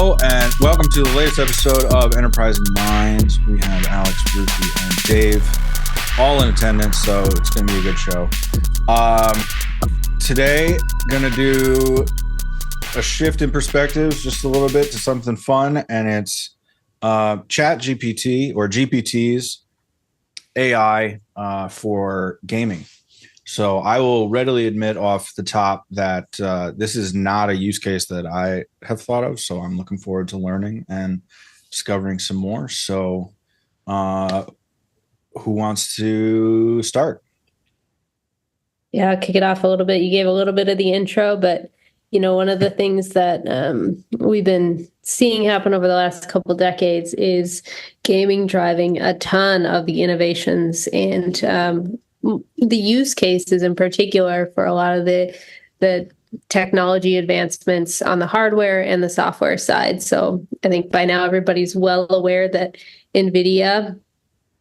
Hello, and welcome to the latest episode of Enterprise Minds. We have Alex, Ruthie, and Dave all in attendance, so it's going to be a good show. Today, going to do a shift in perspectives just a little bit to something fun, and it's Chat GPT or GPTs AI for gaming. So I will readily admit off the top that this is not a use case that I have thought of. So I'm looking forward to learning and discovering some more. So who wants to start? Yeah, I'll kick it off a little bit. You gave a little bit of the intro, but one of the things that we've been seeing happen over the last couple decades is gaming driving a ton of the innovations and the use cases in particular for a lot of the technology advancements on the hardware and the software side. So I think by now everybody's well aware that NVIDIA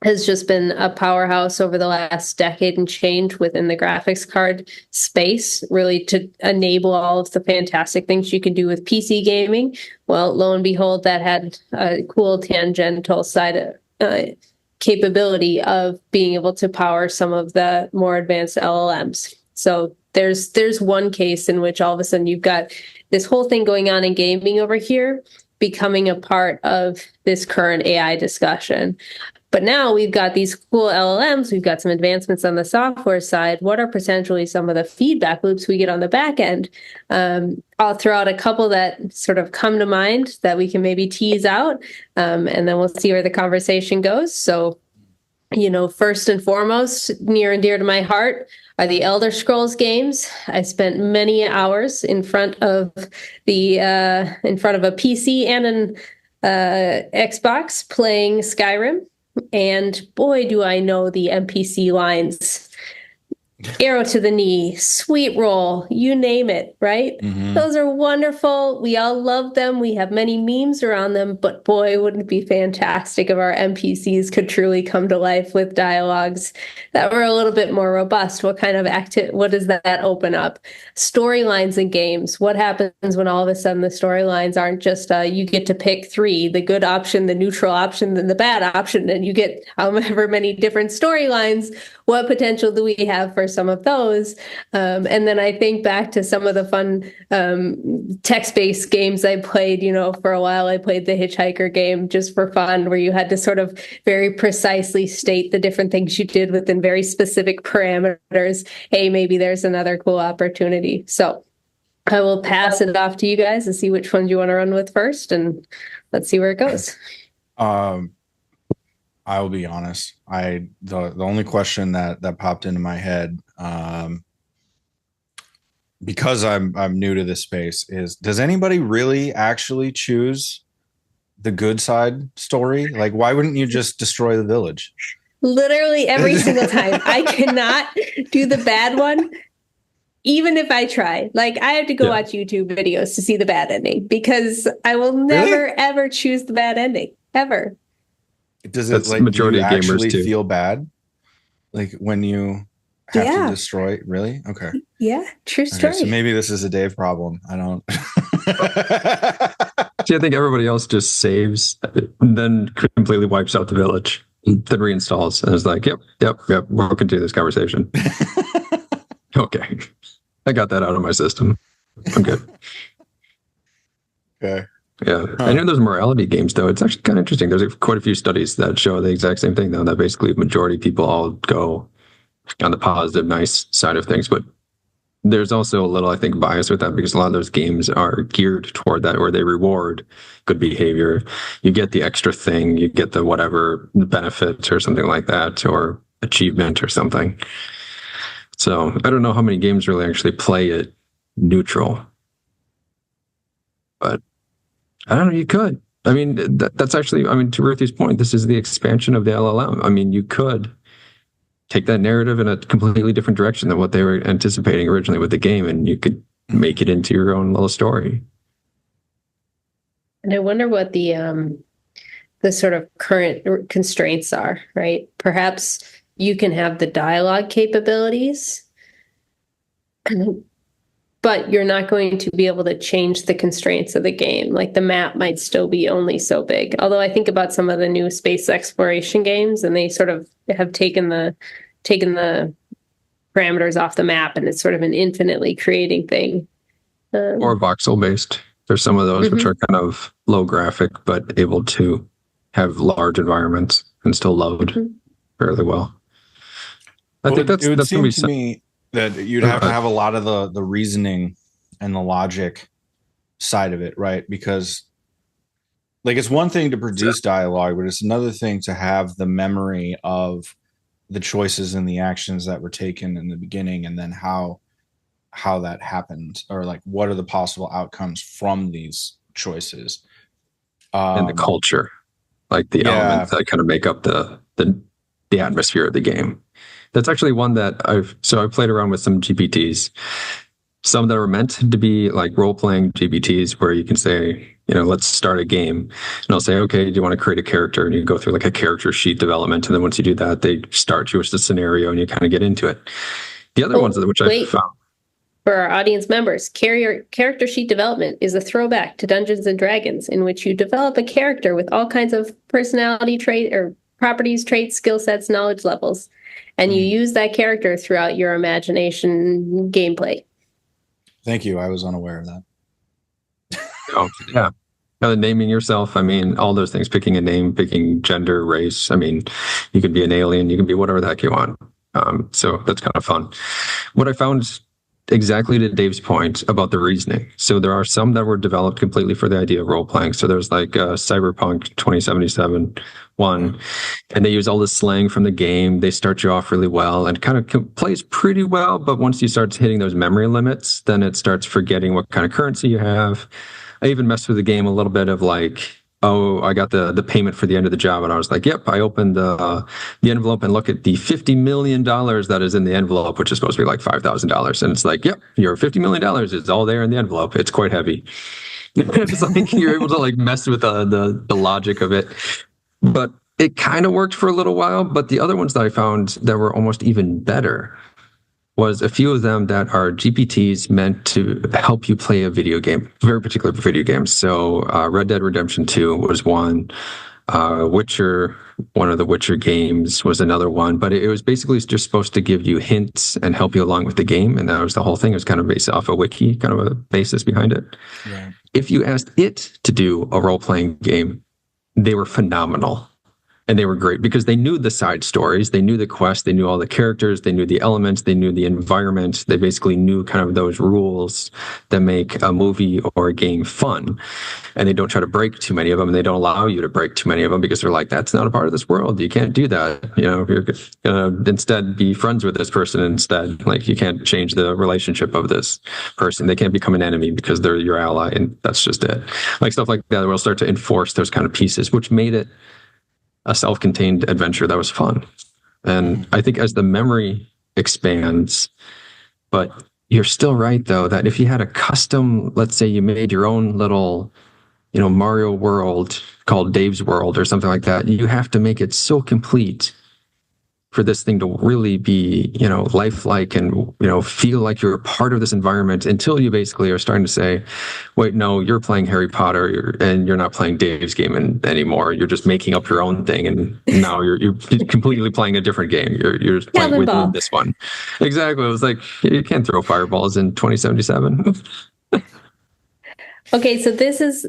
has just been a powerhouse over the last decade and change within the graphics card space, really to enable all of the fantastic things you can do with PC gaming. Well, lo and behold, that had a cool tangential side capability of being able to power some of the more advanced LLMs. So there's one case in which all of a sudden you've got this whole thing going on in gaming over here becoming a part of this current AI discussion. But now we've got these cool LLMs, we've got some advancements on the software side. What are potentially some of the feedback loops we get on the back end? I'll throw out a couple that sort of come to mind that we can maybe tease out, and then we'll see where the conversation goes. So, first and foremost, near and dear to my heart are the Elder Scrolls games. I spent many hours in front of a PC and an Xbox playing Skyrim. And boy, do I know the NPC lines. Arrow to the knee, sweet roll, you name it, right? Mm-hmm. Those are wonderful. We all love them. We have many memes around them, but boy, wouldn't it be fantastic if our NPCs could truly come to life with dialogues that were a little bit more robust. What kind of what does that open up? Storylines in games. What happens when all of a sudden the storylines aren't just you get to pick three, the good option, the neutral option, and the bad option, and you get however many different storylines. What potential do we have for some of those? And then I think back to some of the fun text-based games I played. For a while, I played the Hitchhiker game just for fun, where you had to sort of very precisely state the different things you did within very specific parameters. Hey, maybe there's another cool opportunity. So I will pass it off to you guys and see which ones you want to run with first, and let's see where it goes. I will be honest. The only question that popped into my head, because I'm new to this space, is does anybody really actually choose the good side story? Like, why wouldn't you just destroy the village? Literally every single time. I cannot do the bad one, even if I try. Like, I have to go watch YouTube videos to see the bad ending, because I will never, ever choose the bad ending, ever. Does it majority of gamers too feel bad? Like when you have to destroy? Really? Okay. Yeah, true story. So maybe this is a Dave problem. I don't. See, I think everybody else just saves, and then completely wipes out the village, then reinstalls, and is like, yep. We'll continue this conversation. Okay, I got that out of my system. I'm good. Okay. Yeah, I know there's morality games, though. It's actually kind of interesting. There's quite a few studies that show the exact same thing, though, that basically majority of people all go on the positive, nice side of things. But there's also a little, I think, bias with that, because a lot of those games are geared toward that, where they reward good behavior. You get the extra thing, you get the whatever benefit or something like that, or achievement or something. So I don't know how many games really actually play it neutral. But I don't know, you could. I mean, that's actually, to Ruthie's point, this is the expansion of the LLM. I mean, you could take that narrative in a completely different direction than what they were anticipating originally with the game, and you could make it into your own little story. And I wonder what the sort of current constraints are, right? Perhaps you can have the dialogue capabilities, but but you're not going to be able to change the constraints of the game. Like the map might still be only so big. Although I think about some of the new space exploration games, and they sort of have taken the parameters off the map, and it's sort of an infinitely creating thing. Or voxel based. There's some of those which are kind of low graphic, but able to have large environments and still load fairly well. I think it would that's seem gonna be to me that you'd have to have a lot of the reasoning and the logic side of it, right? Because like it's one thing to produce dialogue, but it's another thing to have the memory of the choices and the actions that were taken in the beginning, and then how that happened, or like what are the possible outcomes from these choices, and the culture, like the elements that kind of make up the atmosphere of the game. That's actually one that I've played around with some GPTs, some that are meant to be like role-playing GPTs, where you can say, let's start a game, and I'll say, okay, do you want to create a character? And you go through like a character sheet development, and then once you do that, they start you with the scenario, and you kind of get into it. The other ones which I found for our audience members, character sheet development is a throwback to Dungeons and Dragons, in which you develop a character with all kinds of personality trait or properties, traits, skill sets, knowledge levels, and you use that character throughout your imagination gameplay. Thank you. I was unaware of that. Oh, yeah. Now, naming yourself, I mean, all those things, picking a name, picking gender, race. I mean, you can be an alien, you can be whatever the heck you want. So that's kind of fun. What I found, exactly to Dave's point about the reasoning. So there are some that were developed completely for the idea of role playing. So there's like Cyberpunk 2077 one, and they use all the slang from the game. They start you off really well and kind of plays pretty well. But once you start hitting those memory limits, then it starts forgetting what kind of currency you have. I even messed with the game a little bit of like, oh, I got the payment for the end of the job. And I was like, yep, I opened the envelope and look at the $50 million that is in the envelope, which is supposed to be like $5,000. And it's like, yep, your $50 million is all there in the envelope. It's quite heavy. It's like you're able to like mess with the logic of it. But it kind of worked for a little while. But the other ones that I found that were almost even better was a few of them that are GPTs meant to help you play a video game, very particular for video games. So Red Dead Redemption 2 was one. Witcher, one of the Witcher games was another one. But it was basically just supposed to give you hints and help you along with the game. And that was the whole thing. It was kind of based off a wiki, kind of a basis behind it. Right. If you asked it to do a role-playing game, they were phenomenal. And they were great because they knew the side stories, they knew the quest, they knew all the characters, they knew the elements, they knew the environment. They basically knew kind of those rules that make a movie or a game fun. And they don't try to break too many of them, and they don't allow you to break too many of them because they're like, that's not a part of this world. You can't do that. You're gonna instead be friends with this person instead. Like you can't change the relationship of this person. They can't become an enemy because they're your ally, and that's just it. Like stuff like that will start to enforce those kind of pieces, which made it a self-contained adventure that was fun. And I think as the memory expands, but you're still right though, that if you had a custom, let's say you made your own little, Mario world called Dave's World or something like that, you have to make it so complete for this thing to really be, lifelike and, feel like you're a part of this environment, until you basically are starting to say, wait, no, you're playing Harry Potter and you're not playing Dave's game anymore. You're just making up your own thing. And now you're completely playing a different game. You're playing within this one. Exactly. It was like, you can't throw fireballs in 2077. Okay, so this is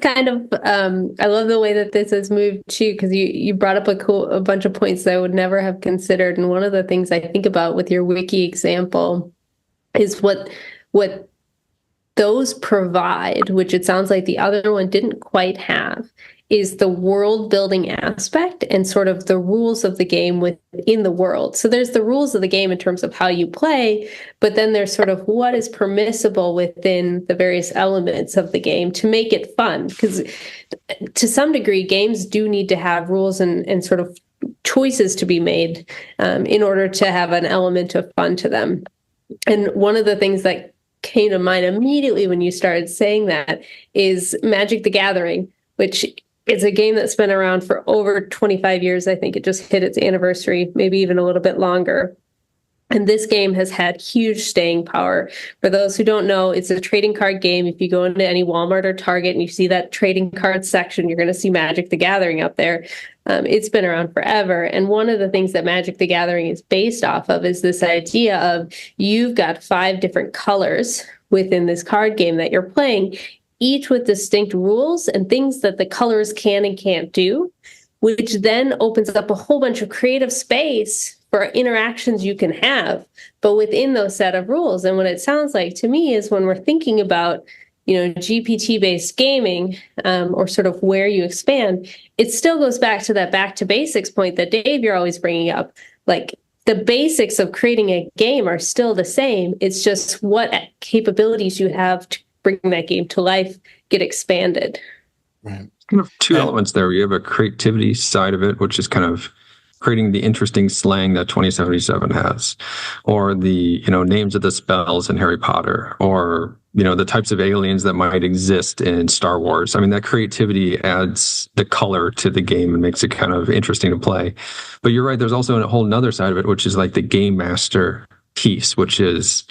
kind of I love the way that this has moved too, because you brought up a bunch of points that I would never have considered. And one of the things I think about with your wiki example is what those provide, which it sounds like the other one didn't quite have, is the world building aspect and sort of the rules of the game within the world. So there's the rules of the game in terms of how you play, but then there's sort of what is permissible within the various elements of the game to make it fun. Because to some degree, games do need to have rules and sort of choices to be made in order to have an element of fun to them. And one of the things that came to mind immediately when you started saying that is Magic the Gathering, which is a game that's been around for over 25 years. I think it just hit its anniversary, maybe even a little bit longer. And this game has had huge staying power. For those who don't know, it's a trading card game. If you go into any Walmart or Target and you see that trading card section, you're going to see Magic the Gathering up there. It's been around forever. And one of the things that Magic the Gathering is based off of is this idea of you've got 5 different colors within this card game that you're playing, each with distinct rules and things that the colors can and can't do, which then opens up a whole bunch of creative space for interactions you can have, but within those set of rules. And what it sounds like to me is when we're thinking about, GPT-based gaming, or sort of where you expand, it still goes back to that back to basics point that Dave, you're always bringing up. Like, the basics of creating a game are still the same. It's just what capabilities you have to bring that game to life get expanded. Right. Kind of two elements there. You have a creativity side of it, which is kind of creating the interesting slang that 2077 has, or the names of the spells in Harry Potter, or the types of aliens that might exist in Star Wars. I mean, that creativity adds the color to the game and makes it kind of interesting to play. But you're right, there's also a whole nother side of it, which is like the game master piece, which is,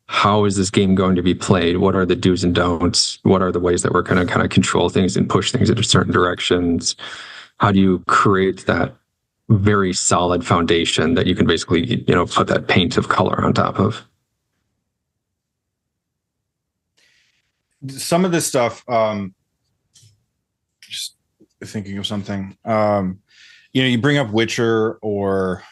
how is this game going to be played? What are the do's and don'ts? What are the ways that we're going to kind of control things and push things into certain directions? How do you create that very solid foundation that you can basically, put that paint of color on top of? Some of this stuff, just thinking of something, you bring up Witcher or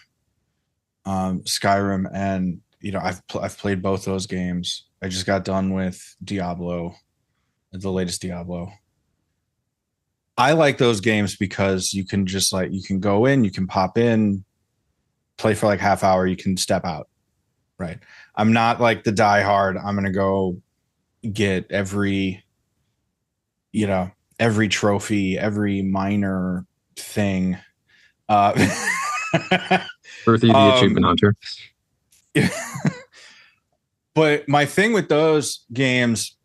Skyrim, and I've played both those games. I just got done with Diablo, the latest Diablo. I like those games because you can just you can go in, you can pop in, play for like half hour, you can step out. Right. I'm not like the diehard. I'm going to go get every trophy, every minor thing. Earthy, the achievement hunter. But my thing with those games,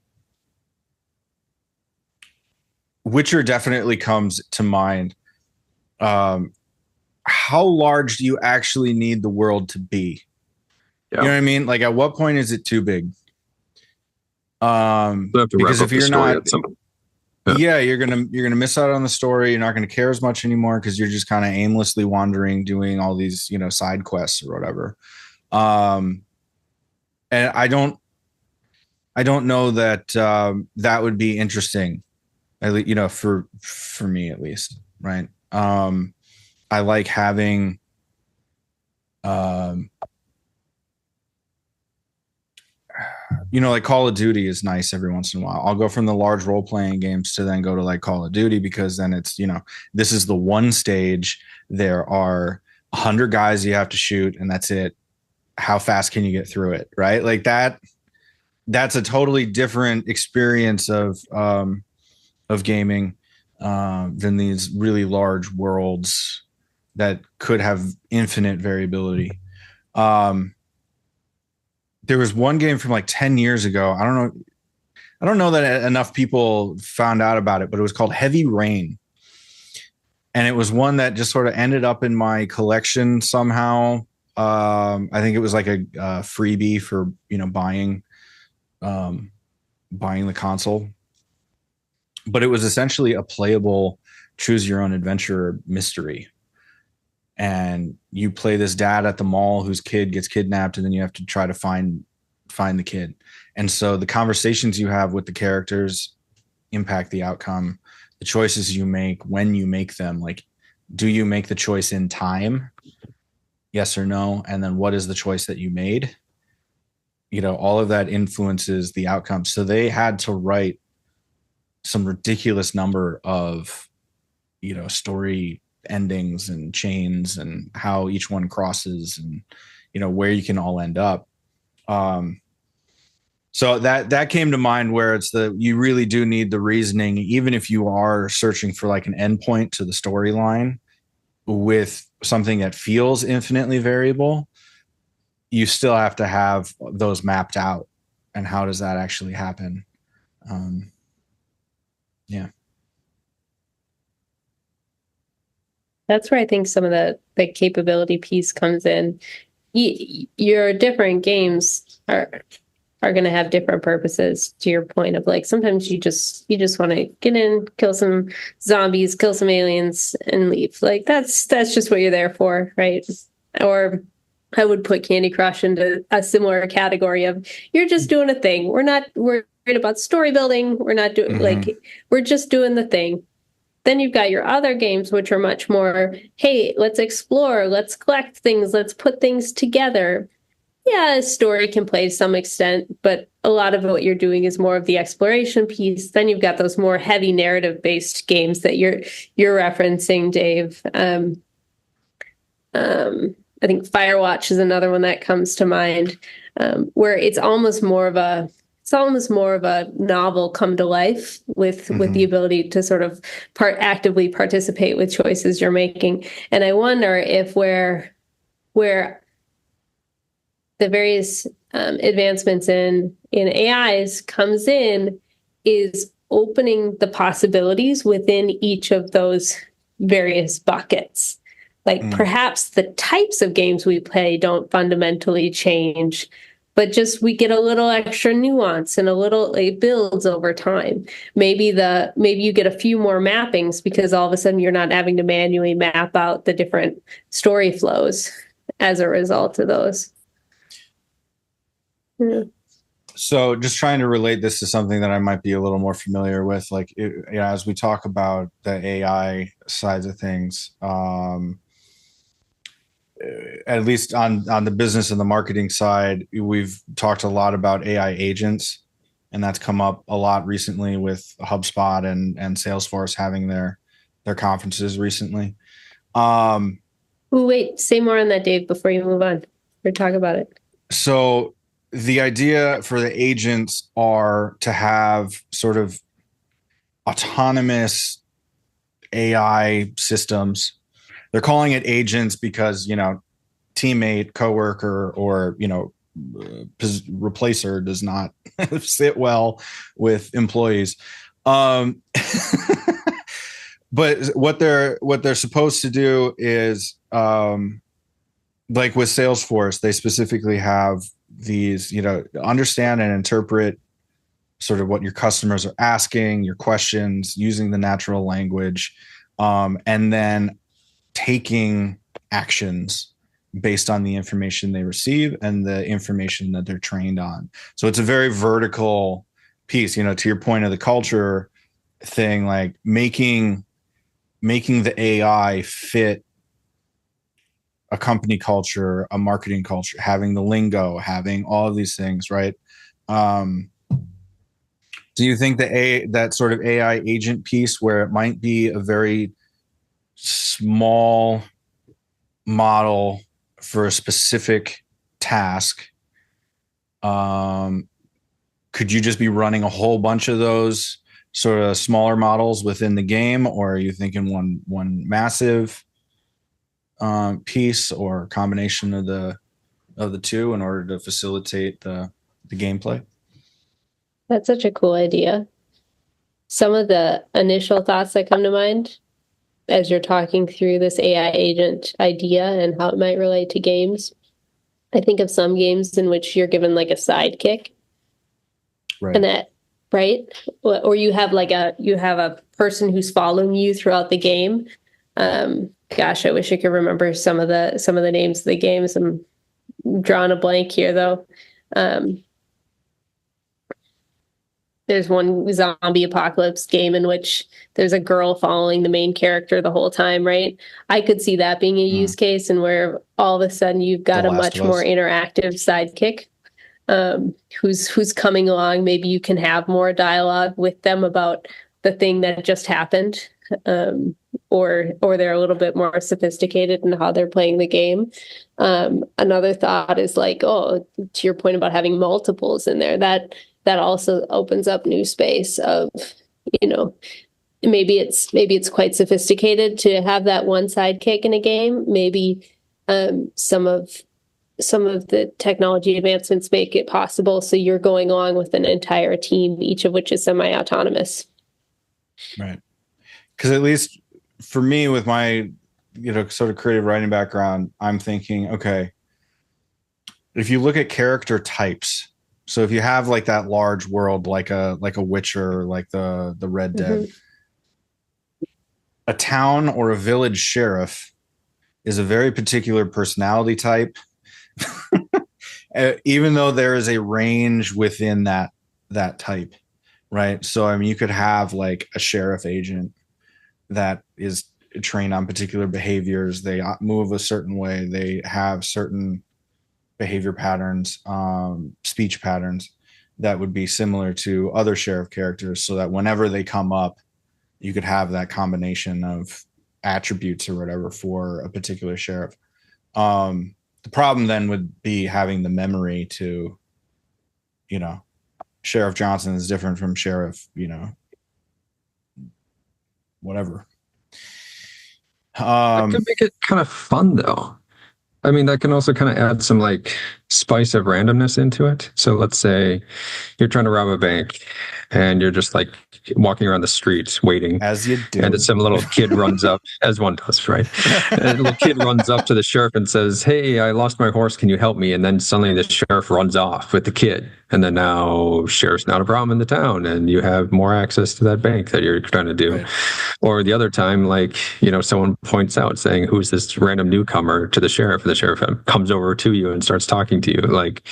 Witcher definitely comes to mind. How large do you actually need the world to be? Yeah. You know what I mean? Like, at what point is it too big? Because if you're not, you're gonna miss out on the story. You're not gonna care as much anymore because you're just kind of aimlessly wandering, doing all these side quests or whatever. And I don't know that that would be interesting, for me at least, right? I like having like Call of Duty is nice every once in a while. I'll go from the large role-playing games to then go to like Call of Duty, because then it's, this is the one stage. There are 100 guys you have to shoot, and that's it. How fast can you get through it? Right? Like that's a totally different experience of gaming than these really large worlds that could have infinite variability. There was one game from like 10 years ago. I don't know that enough people found out about it, but it was called Heavy Rain. And it was one that just sort of ended up in my collection somehow. I think it was like a freebie for, buying the console. But it was essentially a playable choose your own adventure mystery. And you play this dad at the mall whose kid gets kidnapped, and then you have to try to find the kid. And so the conversations you have with the characters impact the outcome. The choices you make, when you make them, like, do you make the choice in time? Yes or no? And then what is the choice that you made? All of that influences the outcome. So they had to write some ridiculous number of, story endings and chains, and how each one crosses, and where you can all end up. So that came to mind, where it's you really do need the reasoning, even if you are searching for like an endpoint to the storyline with something that feels infinitely variable. You still have to have those mapped out, and how does that actually happen? Yeah. That's where I think some of the capability piece comes in. your different games are going to have different purposes, to your point of like, sometimes you just want to get in, kill some zombies, kill some aliens, and leave. Like that's just what you're there for, right? Or I would put Candy Crush into a similar category of, you're just doing a thing. We're not worried about story building. We're not doing like, we're just doing the thing. Then you've got your other games, which are much more, hey, let's explore, let's collect things, let's put things together. Yeah, a story can play to some extent, but a lot of what you're doing is more of the exploration piece. Then you've got those more heavy narrative-based games that you're referencing, Dave. I think Firewatch is another one that comes to mind, where it's almost more of a novel come to life with the ability to sort of actively participate with choices you're making. And I wonder if where the various advancements in AIs comes in is opening the possibilities within each of those various buckets. Like perhaps the types of games we play don't fundamentally change, but just we get a little extra nuance and it builds over time. Maybe you get a few more mappings because all of a sudden you're not having to manually map out the different story flows as a result of those. Yeah. So just trying to relate this to something that I might be a little more familiar with, like as we talk about the AI sides of things, at least on the business and the marketing side, we've talked a lot about AI agents, and that's come up a lot recently with HubSpot and Salesforce having their conferences recently. Wait, say more on that, Dave, before you move on or talk about it. So the idea for the agents are to have sort of autonomous AI systems. They're calling it agents because, teammate, coworker, or, replacer does not sit well with employees. But what they're supposed to do is, like with Salesforce, they specifically have these, understand and interpret sort of what your customers are asking, your questions, using the natural language, and then taking actions based on the information they receive and the information that they're trained on. So it's a very vertical piece, to your point of the culture thing, like making the AI fit a company culture, a marketing culture, having the lingo, having all of these things, right? Do you think that sort of AI agent piece, where it might be a very small model for a specific task, could you just be running a whole bunch of those sort of smaller models within the game, or are you thinking one massive piece or combination of the two in order to facilitate the gameplay? That's such a cool idea. Some of the initial thoughts that come to mind as you're talking through this AI agent idea and how it might relate to games, I think of some games in which you're given like a sidekick, right? And that, right? Or you have a person who's following you throughout the game. Gosh, I wish I could remember some of the names of the games. I'm drawing a blank here though. There's one zombie apocalypse game in which there's a girl following the main character the whole time, right? I could see that being a use case, and where all of a sudden you've got a much more interactive sidekick who's coming along. Maybe you can have more dialogue with them about the thing that just happened, or they're a little bit more sophisticated in how they're playing the game. Another thought is like, to your point about having multiples in there, that also opens up new space of, maybe it's quite sophisticated to have that one sidekick in a game. Maybe some of the technology advancements make it possible, so you're going along with an entire team, each of which is semi-autonomous. Right. Because at least for me, with my sort of creative writing background, I'm thinking, okay, if you look at character types, so if you have like that large world, like a Witcher, like the Red Dead, a town or a village sheriff is a very particular personality type, even though there is a range within that type, right? So I mean, you could have like a sheriff agent that is trained on particular behaviors. They move a certain way. They have certain behavior patterns, speech patterns that would be similar to other sheriff characters, so that whenever they come up, you could have that combination of attributes or whatever for a particular sheriff. The problem then would be having the memory to, Sheriff Johnson is different from Sheriff, whatever. That could make it kind of fun, though. I mean, that can also kind of add some like spice of randomness into it. So let's say you're trying to rob a bank and you're just like walking around the streets waiting. As you do. And then some little kid runs up, as one does, right? And a little kid runs up to the sheriff and says, "Hey, I lost my horse. Can you help me?" And then suddenly the sheriff runs off with the kid. And then now sheriff's not a problem in the town, and you have more access to that bank that you're trying to do. Right. Or the other time, like, someone points out saying, "Who's this random newcomer?" to the sheriff, and the sheriff comes over to you and starts talking to you. Like,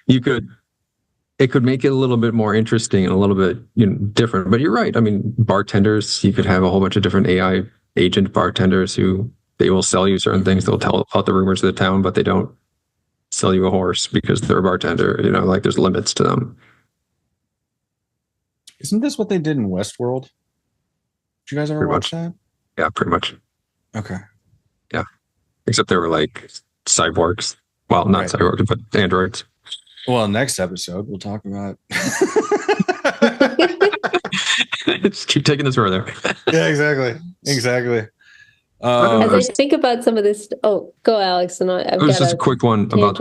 it could make it a little bit more interesting and a little bit different. But you're right. I mean, bartenders, you could have a whole bunch of different AI agent bartenders who they will sell you certain things. They'll tell about the rumors of the town, but they don't sell you a horse because they're a bartender. Like there's limits to them. Isn't this what they did in Westworld? Did you guys ever watch that? Yeah, pretty much. Okay. Yeah. Except they were like cyborgs. Well, not cyborgs, but androids. Well, next episode, we'll talk about. Just keep taking this further. Yeah, exactly. As I think about some of this, go Alex, and it was just a quick one about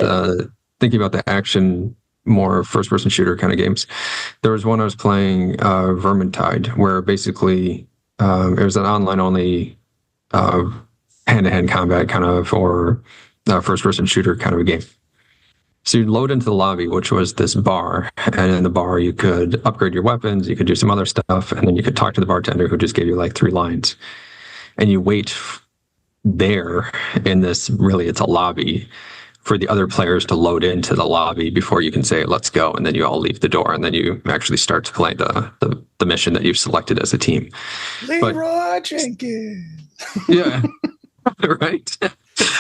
thinking about the action, more first-person shooter kind of games. There was one I was playing, Vermintide, where basically it was an online-only hand-to-hand combat kind of, or first-person shooter kind of a game. So you'd load into the lobby, which was this bar, and in the bar you could upgrade your weapons, you could do some other stuff, and then you could talk to the bartender who just gave you like 3 lines. And you wait there in this, really it's a lobby, for the other players to load into the lobby before you can say, "Let's go," and then you all leave the door, and then you actually start to play the mission that you've selected as a team. Leroy Jenkins. Yeah. Right.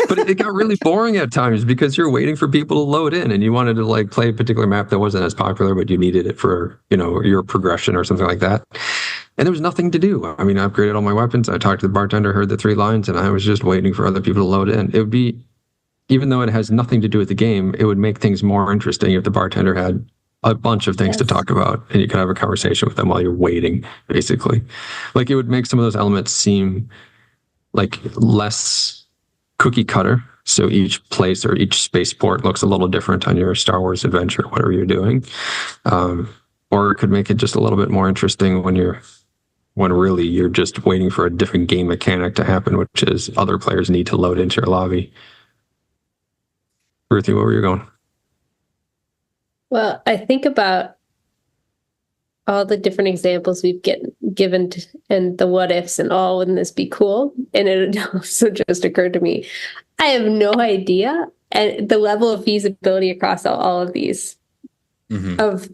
But it got really boring at times because you're waiting for people to load in, and you wanted to like play a particular map that wasn't as popular, but you needed it for, your progression or something like that. And there was nothing to do. I mean, I upgraded all my weapons. I talked to the bartender, heard the 3 lines, and I was just waiting for other people to load in. It would be, even though it has nothing to do with the game, it would make things more interesting if the bartender had a bunch of things to talk about, and you could have a conversation with them while you're waiting, basically. Like, it would make some of those elements seem like less cookie cutter. So each place or each spaceport looks a little different on your Star Wars adventure, whatever you're doing. Or it could make it just a little bit more interesting when really you're just waiting for a different game mechanic to happen, which is other players need to load into your lobby. Ruthie, where were you going? Well, I think about all the different examples we've given and the what ifs and all, wouldn't this be cool? And it also just occurred to me, I have no idea and the level of feasibility across all of these. Of,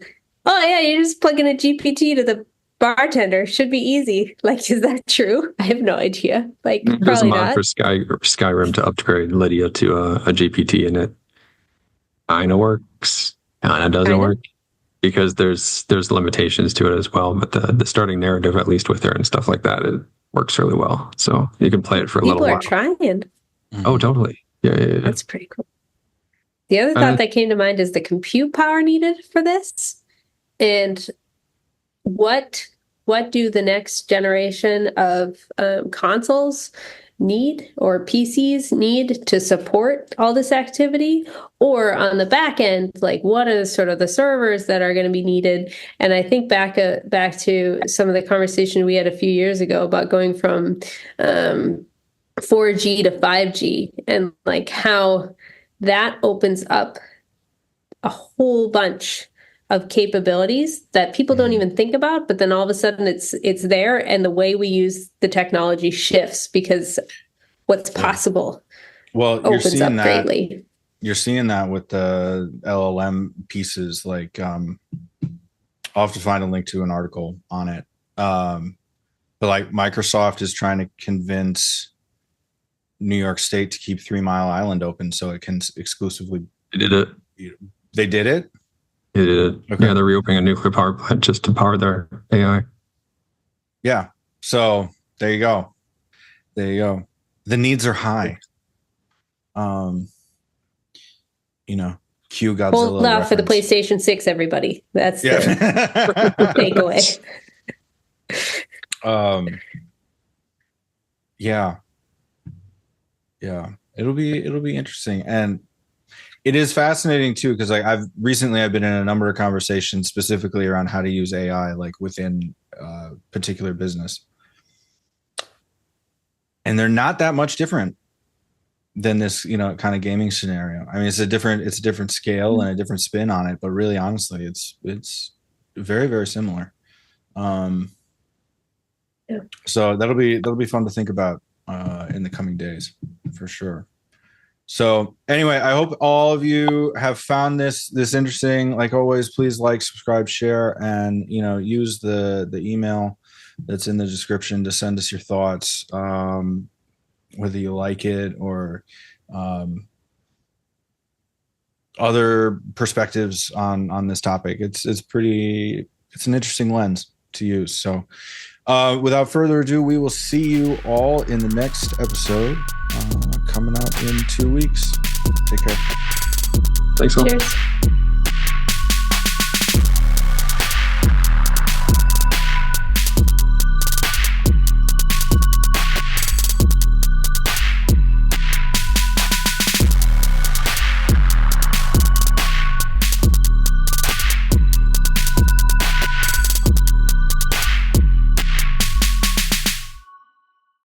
you just plug in a GPT to the bartender, should be easy. Like, is that true? I have no idea. Like, there's a mod not. for Skyrim to upgrade Lydia to a GPT, and it kind of works, kind of doesn't work, because there's limitations to it as well. But the starting narrative, at least with her and stuff like that, it works really well. So you can play it for a little while. People are trying. Oh, totally. Yeah. That's pretty cool. The other thought that came to mind is the compute power needed for this, and what do the next generation of consoles need, or PCs need, to support all this activity? Or on the back end, like, what are sort of the servers that are going to be needed? And I think back to some of the conversation we had a few years ago about going from 4G to 5G, and like how that opens up a whole bunch of capabilities that people don't even think about, but then all of a sudden it's there, and the way we use the technology shifts because what's possible opens up greatly. You're seeing that with the LLM pieces. Like, I'll have to find a link to an article on it. But like Microsoft is trying to convince New York State to keep 3 Mile Island open so it can exclusively. They did it. They did it? They did it. Okay. Yeah, they're reopening a nuclear power plant just to power their AI. Yeah. So there you go. There you go. The needs are high. Cue Godzilla. Hold out for the PlayStation 6, everybody. That's the takeaway. Yeah. It'll be interesting, and it is fascinating too, because like I've been in a number of conversations specifically around how to use AI like within a particular business, and they're not that much different than this kind of gaming scenario. I mean, it's a different scale and a different spin on it, but really honestly it's very, very similar. So that'll be fun to think about in the coming days for sure. So anyway, I hope all of you have found this interesting. Like always, please like, subscribe, share, and use the email that's in the description to send us your thoughts, whether you like it or other perspectives on this topic. It's an interesting lens to use. So without further ado, we will see you all in the next episode coming out in 2 weeks. Take care. Thanks, all. Cheers.